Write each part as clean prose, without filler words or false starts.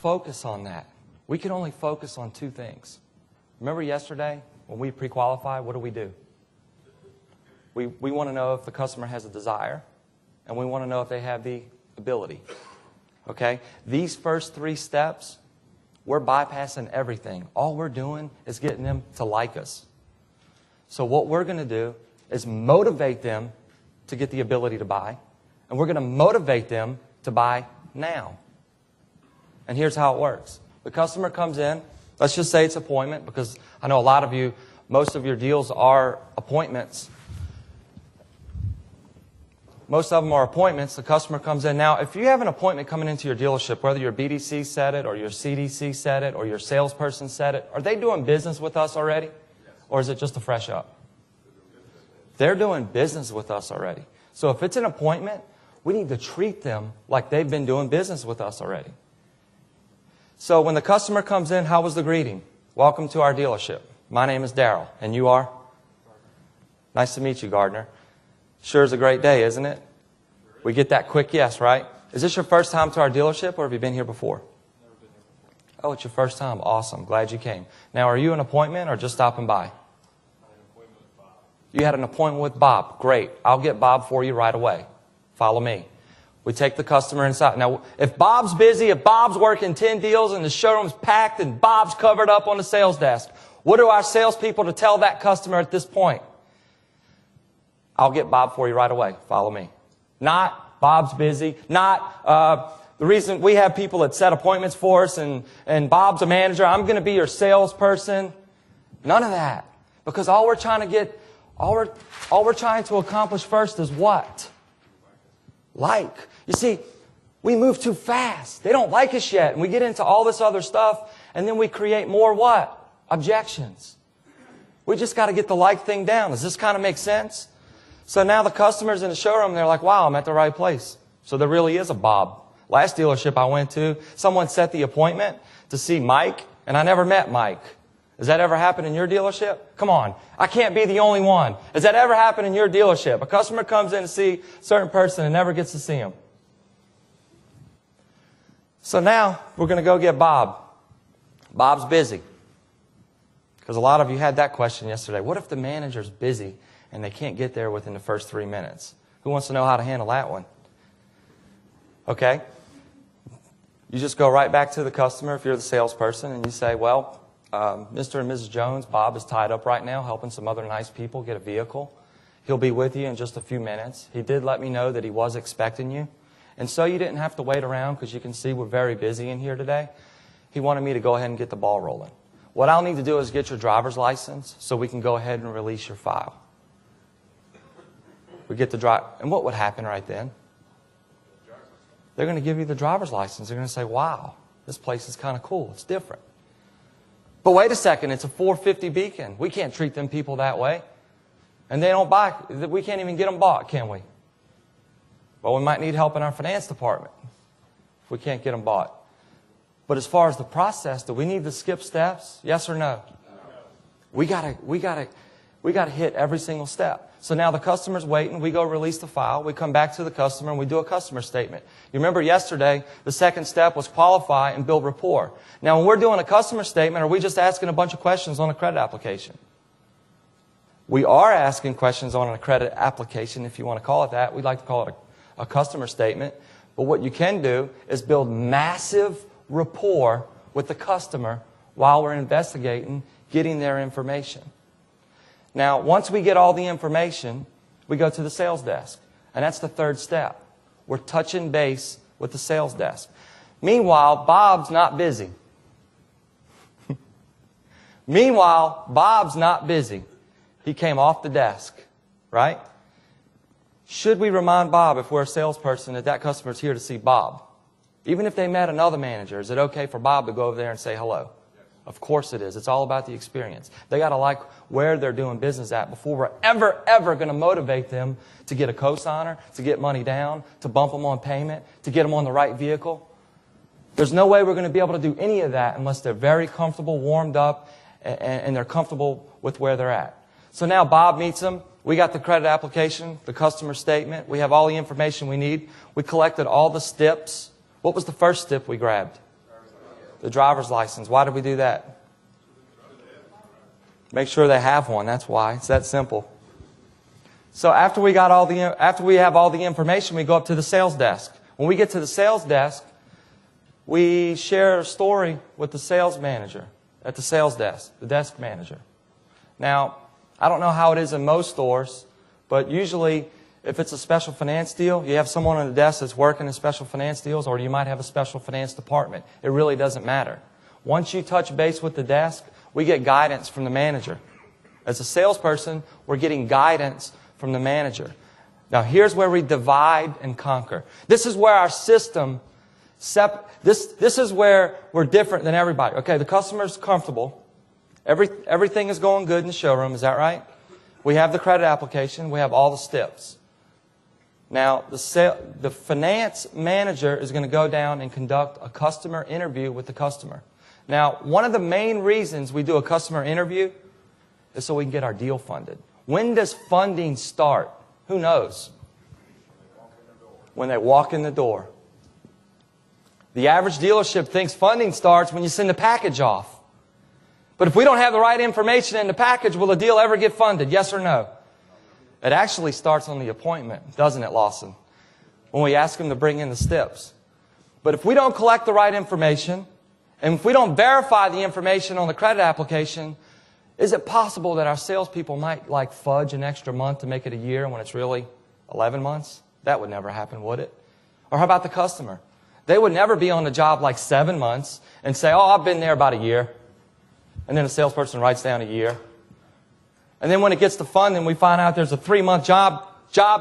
focus on that. We can only focus on two things. Remember yesterday when we pre-qualify, what do? We want to know if the customer has a desire, and we want to know if they have the ability. Okay? These first three steps, we're bypassing everything. All we're doing is getting them to like us. So what we're going to do is motivate them to get the ability to buy, and we're going to motivate them to buy now. And here's how it works. The customer comes in. Let's just say it's appointment, because I know a lot of you, most of your deals are appointments. Most of them are appointments. The customer comes in. Now, if you have an appointment coming into your dealership, whether your BDC said it or your CDC said it or your salesperson said it, are they doing business with us already? Or is it just a fresh up? They're doing business with us already. So if it's an appointment, we need to treat them like they've been doing business with us already. So when the customer comes in, how was the greeting? Welcome to our dealership. My name is Daryl, and you are? Nice to meet you, Gardner. Sure is a great day, isn't it? We get that quick yes, right? Is this your first time to our dealership, or have you been here before? Never been here before. Oh, it's your first time. Awesome. Glad you came. Now, are you an appointment or just stopping by? I had an appointment with Bob. You had an appointment with Bob. Great. I'll get Bob for you right away. Follow me. We take the customer inside. Now, if Bob's busy, if Bob's working 10 deals and the showroom's packed and Bob's covered up on the sales desk, what are our salespeople to tell that customer at this point? I'll get Bob for you right away. Follow me. Not Bob's busy. Not the reason we have people that set appointments for us and Bob's a manager. I'm going to be your salesperson. None of that. Because all we're trying to accomplish first is what? Like. You see, we move too fast. They don't like us yet. And we get into all this other stuff. And then we create more what? Objections. We just got to get the like thing down. Does this kind of make sense? So now the customers in the showroom, they're like, wow, I'm at the right place. So there really is a Bob. Last dealership I went to, someone set the appointment to see Mike, and I never met Mike. Has that ever happened in your dealership? Come on. I can't be the only one. Has that ever happened in your dealership? A customer comes in to see a certain person and never gets to see him. So now we're going to go get Bob. Bob's busy. Because a lot of you had that question yesterday. What if the manager's busy and they can't get there within the first 3 minutes? Who wants to know how to handle that one? Okay. You just go right back to the customer if you're the salesperson and you say, well, Mr. and Mrs. Jones, Bob is tied up right now helping some other nice people get a vehicle. He'll be with you in just a few minutes. He did let me know that he was expecting you. And so you didn't have to wait around because you can see we're very busy in here today. He wanted me to go ahead and get the ball rolling. What I'll need to do is get your driver's license so we can go ahead and release your file. We get the drive, and what would happen right then? They're going to give you the driver's license. They're going to say, wow, this place is kind of cool. It's different. But wait a second, it's a 450 Beacon. We can't treat them people that way. And they don't buy, we can't even get them bought, can we? Well, we might need help in our finance department if we can't get them bought. But as far as the process, do we need to skip steps? Yes or no? We gotta hit every single step. So now the customer's waiting. We go release the file. We come back to the customer and we do a customer statement. You remember yesterday, the second step was qualify and build rapport. Now when we're doing a customer statement, are we just asking a bunch of questions on a credit application? We are asking questions on a credit application, if you want to call it that. We'd like to call it a customer statement. But what you can do is build massive rapport with the customer while we're investigating getting their information. Now, once we get all the information, we go to the sales desk. And that's the third step. We're touching base with the sales desk. Meanwhile, Bob's not busy. Meanwhile, Bob's not busy. He came off the desk, right? Should we remind Bob, if we're a salesperson, that that customer's here to see Bob? Even if they met another manager, is it okay for Bob to go over there and say hello? Yes. Of course it is. It's all about the experience. They got to like where they're doing business at before we're ever going to motivate them to get a cosigner, to get money down, to bump them on payment, to get them on the right vehicle. There's no way we're going to be able to do any of that unless they're very comfortable, warmed up, and they're comfortable with where they're at. So now Bob meets them. We got the credit application, the customer statement. We have all the information we need. We collected all the steps. What was the first step we grabbed? The driver's license. Why did we do that? Make sure they have one. That's why. It's that simple. So after we have all the information, we go up to the sales desk. When we get to the sales desk, we share a story with the sales manager at the sales desk, the desk manager. Now, I don't know how it is in most stores, but usually if it's a special finance deal, you have someone on the desk that's working in special finance deals, or you might have a special finance department. It really doesn't matter. Once you touch base with the desk, we get guidance from the manager. As a salesperson, we're getting guidance from the manager. Now, here's where we divide and conquer. This is where our system, this is where we're different than everybody. Okay, the customer's comfortable. Everything is going good in the showroom. Is that right? We have the credit application. We have all the steps. Now, the finance manager is going to go down and conduct a customer interview with the customer. Now, one of the main reasons we do a customer interview is so we can get our deal funded. When does funding start? Who knows? When they walk in the door. The average dealership thinks funding starts when you send the package off. But if we don't have the right information in the package, will the deal ever get funded? Yes or no? It actually starts on the appointment, doesn't it, Lawson? When we ask them to bring in the steps. But if we don't collect the right information, and if we don't verify the information on the credit application, is it possible that our salespeople might fudge an extra month to make it a year when it's really 11 months? That would never happen, would it? Or how about the customer? They would never be on the job 7 months and say, oh, I've been there about a year. And then a salesperson writes down a year. And then when it gets to funding, we find out there's a 3-month job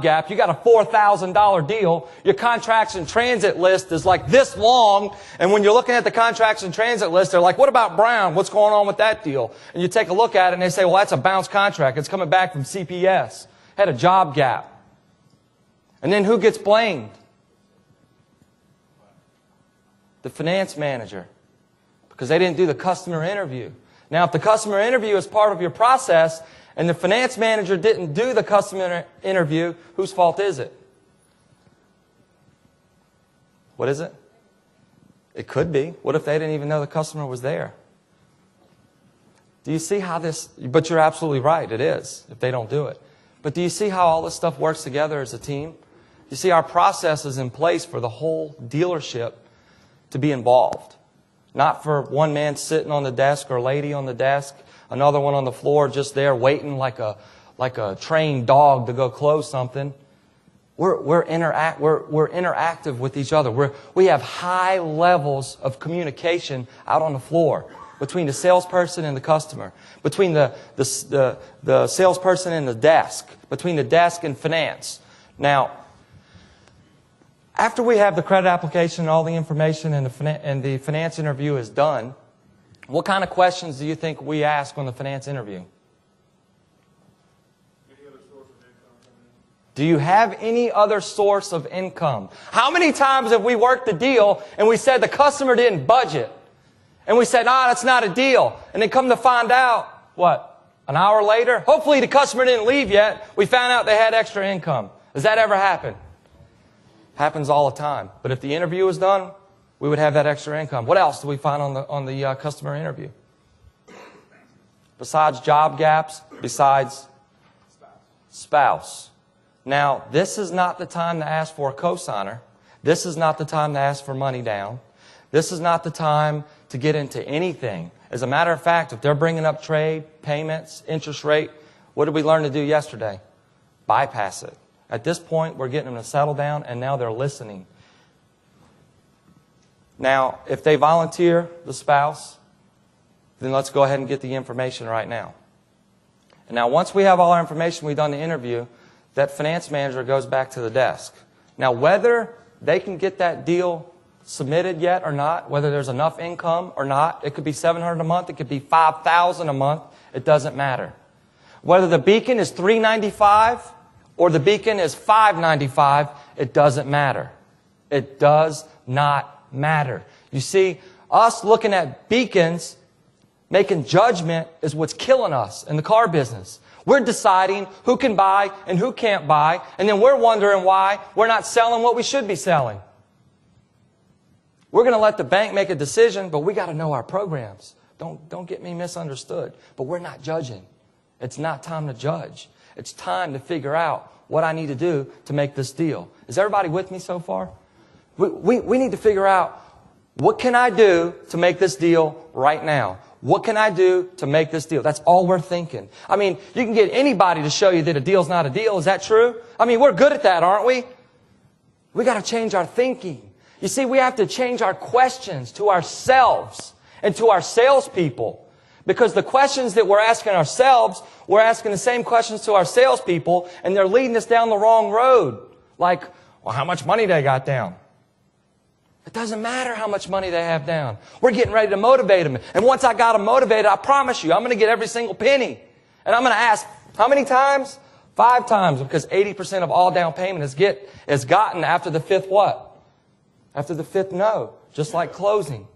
gap. You got a $4,000 deal. Your contracts in transit list is this long. And when you're looking at the contracts in transit list, they're like, what about Brown? What's going on with that deal? And you take a look at it and they say, well, that's a bounce contract. It's coming back from CPS. Had a job gap. And then who gets blamed? The finance manager. Because they didn't do the customer interview. Now, if the customer interview is part of your process, and the finance manager didn't do the customer interview, whose fault is it? What is it? It could be. What if they didn't even know the customer was there? Do you see how this... But you're absolutely right, it is, if they don't do it. But do you see how all this stuff works together as a team? You see, our process is in place for the whole dealership to be involved. Not for one man sitting on the desk or lady on the desk, another one on the floor just there waiting like a trained dog to go close something. We're interactive with each other. We have high levels of communication out on the floor between the salesperson and the customer, between the salesperson and the desk, between the desk and finance. Now, after we have the credit application and all the information and the finance interview is done, what kind of questions do you think we ask on the finance interview? Do you have any other source of income? How many times have we worked the deal and we said the customer didn't budget? And we said, that's not a deal. And then come to find out, what, an hour later? Hopefully the customer didn't leave yet. We found out they had extra income. Does that ever happen? Happens all the time. But if the interview was done, we would have that extra income. What else do we find on the customer interview? Besides job gaps, besides spouse. Now, this is not the time to ask for a cosigner. This is not the time to ask for money down. This is not the time to get into anything. As a matter of fact, if they're bringing up trade, payments, interest rate, what did we learn to do yesterday? Bypass it. At this point, we're getting them to settle down, and now they're listening. Now, if they volunteer, the spouse, then let's go ahead and get the information right now. And now, once we have all our information, we've done the interview, that finance manager goes back to the desk. Now, whether they can get that deal submitted yet or not, whether there's enough income or not, it could be $700 a month, it could be $5,000 a month, it doesn't matter. Whether the beacon is $395 or the beacon is $595, it doesn't matter. It does not matter. You see, us looking at beacons, making judgment is what's killing us in the car business. We're deciding who can buy and who can't buy, and then we're wondering why we're not selling what we should be selling. We're going to let the bank make a decision, but we got to know our programs. Don't get me misunderstood. But we're not judging. It's not time to judge. It's time to figure out what I need to do to make this deal. Is everybody with me so far? We need to figure out, what can I do to make this deal right now? What can I do to make this deal? That's all we're thinking. I mean, you can get anybody to show you that a deal's not a deal. Is that true? I mean, we're good at that, aren't we? We got to change our thinking. You see, we have to change our questions to ourselves and to our salespeople. Because the questions that we're asking ourselves, we're asking the same questions to our salespeople, and they're leading us down the wrong road. Like, well, how much money they got down? It doesn't matter how much money they have down. We're getting ready to motivate them. And once I got them motivated, I promise you, I'm going to get every single penny. And I'm going to ask, how many times? 5 times, because 80% of all down payment is gotten after the 5th what? After the 5th no, just like closing.